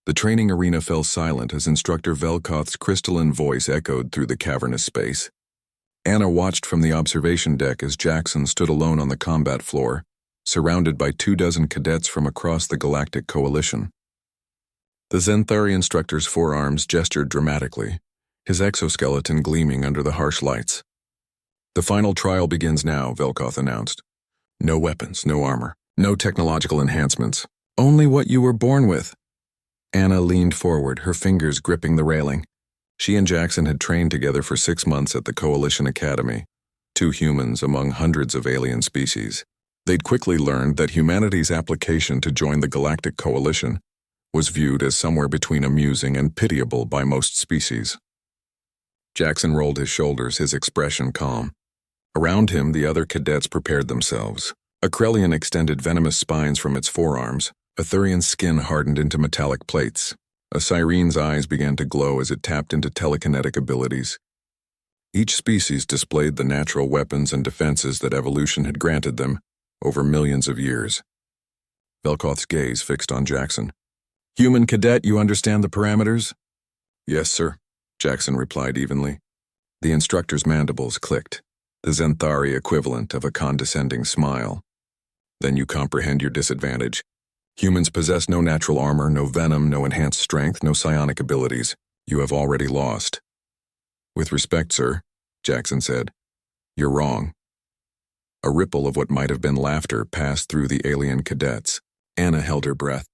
The training arena fell silent as Instructor Velkoth's crystalline voice echoed through the cavernous space. Anna watched from the observation deck as Jackson stood alone on the combat floor, surrounded by 24 cadets from across the Galactic Coalition. The Zenthari instructor's forearms gestured dramatically, his exoskeleton gleaming under the harsh lights. "The final trial begins now," Velkoth announced. "No weapons, no armor, no technological enhancements, only what you were born with." Anna leaned forward, her fingers gripping the railing. She and Jackson had trained together for 6 months at the Coalition Academy, 2 humans among hundreds of alien species. They'd quickly learned that humanity's application to join the Galactic Coalition was viewed as somewhere between amusing and pitiable by most species. Jackson rolled his shoulders, his expression calm. Around him, the other cadets prepared themselves. A Krellian extended venomous spines from its forearms. A Thurian's skin hardened into metallic plates. A Sirene's eyes began to glow as it tapped into telekinetic abilities. Each species displayed the natural weapons and defenses that evolution had granted them over millions of years. Velkoth's gaze fixed on Jackson. "Human cadet, you understand the parameters?" "Yes, sir," Jackson replied evenly. The instructor's mandibles clicked, the Zenthari equivalent of a condescending smile. "Then you comprehend your disadvantage. Humans possess no natural armor, no venom, no enhanced strength, no psionic abilities. You have already lost." "With respect, sir," Jackson said, "you're wrong." A ripple of what might have been laughter passed through the alien cadets. Anna held her breath.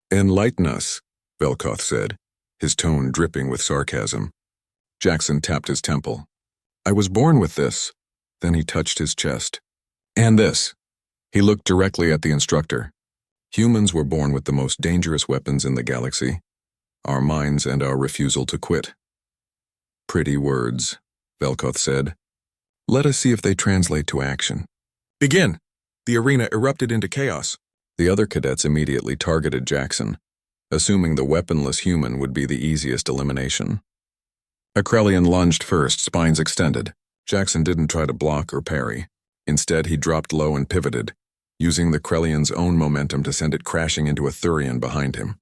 "Enlighten us," Velkoth said, his tone dripping with sarcasm. Jackson tapped his temple. "I was born with this." Then he touched his chest. "And this." He looked directly at the instructor. "Humans were born with the most dangerous weapons in the galaxy, our minds and our refusal to quit." "Pretty words," Velkoth said. "Let us see if they translate to action." "Begin!" The arena erupted into chaos. The other cadets immediately targeted Jackson, assuming the weaponless human would be the easiest elimination. A Krellian lunged first, spines extended. Jackson didn't try to block or parry. Instead, he dropped low and pivoted, using the Krellian's own momentum to send it crashing into a Thurian behind him.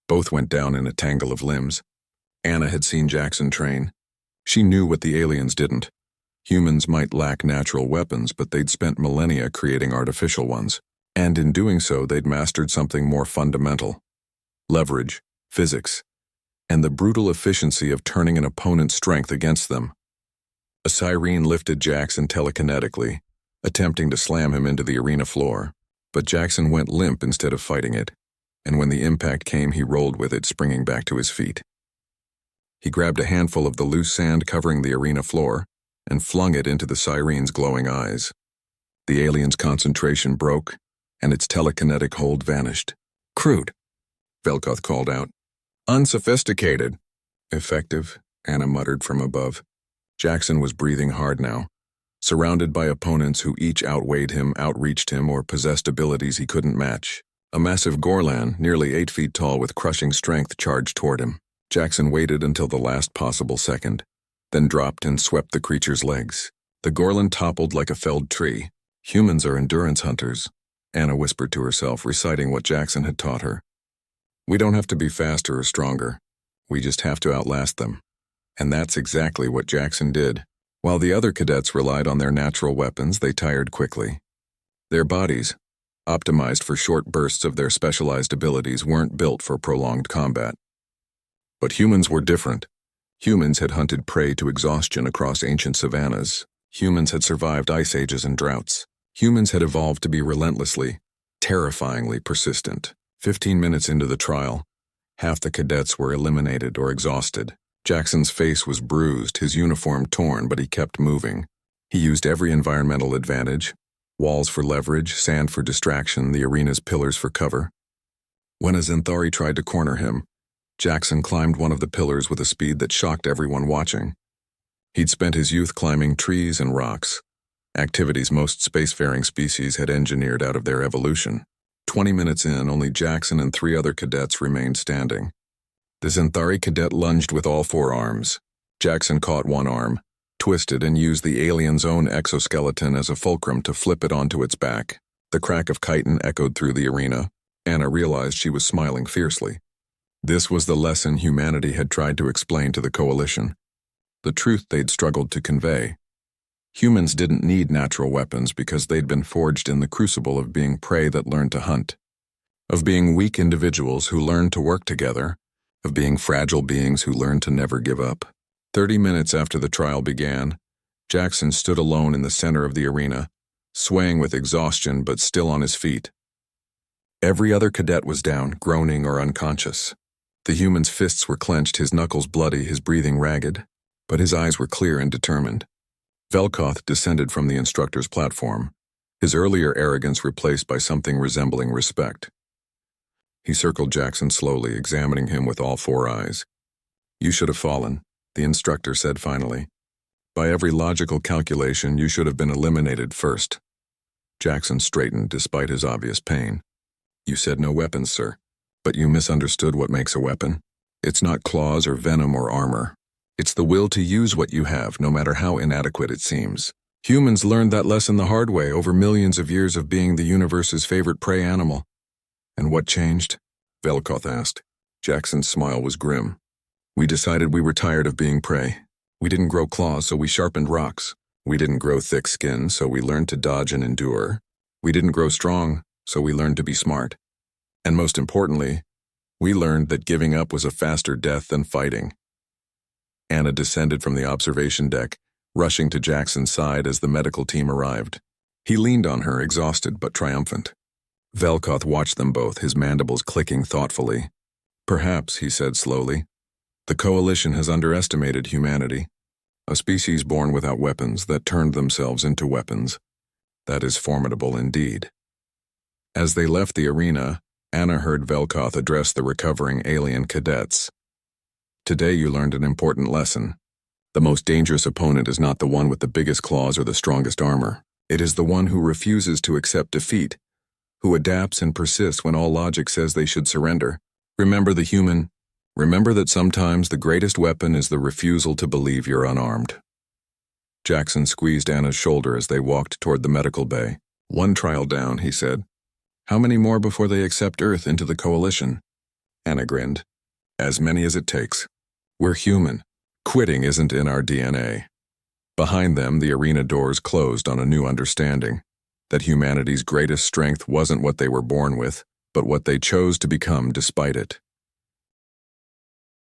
Both went down in a tangle of limbs. Anna had seen Jackson train. She knew what the aliens didn't. Humans might lack natural weapons, but they'd spent millennia creating artificial ones. And in doing so, they'd mastered something more fundamental: leverage, physics, and the brutal efficiency of turning an opponent's strength against them. A Sirene lifted Jackson telekinetically, attempting to slam him into the arena floor, but Jackson went limp instead of fighting it, and when the impact came, he rolled with it, springing back to his feet. He grabbed a handful of the loose sand covering the arena floor and flung it into the Sirene's glowing eyes. The alien's concentration broke, and its telekinetic hold vanished. "Crude," Velkoth called out. "Unsophisticated." "Effective," Anna muttered from above. Jackson was breathing hard now, surrounded by opponents who each outweighed him, outreached him, or possessed abilities he couldn't match. A massive Gorlan, nearly 8 feet tall with crushing strength, charged toward him. Jackson waited until the last possible second, then dropped and swept the creature's legs. The Gorlan toppled like a felled tree. "Humans are endurance hunters," Anna whispered to herself, reciting what Jackson had taught her. "We don't have to be faster or stronger. We just have to outlast them." And that's exactly what Jackson did. While the other cadets relied on their natural weapons, they tired quickly. Their bodies, optimized for short bursts of their specialized abilities, weren't built for prolonged combat. But humans were different. Humans had hunted prey to exhaustion across ancient savannas. Humans had survived ice ages and droughts. Humans had evolved to be relentlessly, terrifyingly persistent. 15 minutes into the trial, half the cadets were eliminated or exhausted. Jackson's face was bruised, his uniform torn, but he kept moving. He used every environmental advantage: walls for leverage, sand for distraction, the arena's pillars for cover. When a Zenthari tried to corner him, Jackson climbed one of the pillars with a speed that shocked everyone watching. He'd spent his youth climbing trees and rocks, activities most spacefaring species had engineered out of their evolution. 20 minutes in, only Jackson and 3 other cadets remained standing. The Zenthari cadet lunged with all 4 arms. Jackson caught one arm, twisted, and used the alien's own exoskeleton as a fulcrum to flip it onto its back. The crack of chitin echoed through the arena. Anna realized she was smiling fiercely. This was the lesson humanity had tried to explain to the Coalition, the truth they'd struggled to convey. Humans didn't need natural weapons because they'd been forged in the crucible of being prey that learned to hunt, of being weak individuals who learned to work together, of being fragile beings who learned to never give up. 30 minutes after the trial began, Jackson stood alone in the center of the arena, swaying with exhaustion but still on his feet. Every other cadet was down, groaning or unconscious. The human's fists were clenched, his knuckles bloody, his breathing ragged, but his eyes were clear and determined. Velkoth descended from the instructor's platform, his earlier arrogance replaced by something resembling respect. He circled Jackson slowly, examining him with all four eyes. "You should have fallen," the instructor said finally. "By every logical calculation, you should have been eliminated first." Jackson straightened despite his obvious pain. "You said no weapons, sir. But you misunderstood what makes a weapon. It's not claws or venom or armor. It's the will to use what you have, no matter how inadequate it seems. Humans learned that lesson the hard way over millions of years of being the universe's favorite prey animal." "And what changed?" Velkoth asked. Jackson's smile was grim. "We decided we were tired of being prey. We didn't grow claws, so we sharpened rocks. We didn't grow thick skin, so we learned to dodge and endure. We didn't grow strong, so we learned to be smart. And most importantly, we learned that giving up was a faster death than fighting." Anna descended from the observation deck, rushing to Jackson's side as the medical team arrived. He leaned on her, exhausted but triumphant. Velkoth watched them both, his mandibles clicking thoughtfully. "Perhaps," he said slowly, "the Coalition has underestimated humanity. A species born without weapons that turned themselves into weapons. That is formidable indeed." As they left the arena, Anna heard Velkoth address the recovering alien cadets. "Today you learned an important lesson. The most dangerous opponent is not the one with the biggest claws or the strongest armor. It is the one who refuses to accept defeat, who adapts and persists when all logic says they should surrender. Remember the human. Remember that sometimes the greatest weapon is the refusal to believe you're unarmed." Jackson squeezed Anna's shoulder as they walked toward the medical bay. "One trial down," he said. "How many more before they accept Earth into the Coalition?" Anna grinned. "As many as it takes. We're human. Quitting isn't in our DNA." Behind them, the arena doors closed on a new understanding, that humanity's greatest strength wasn't what they were born with, but what they chose to become despite it.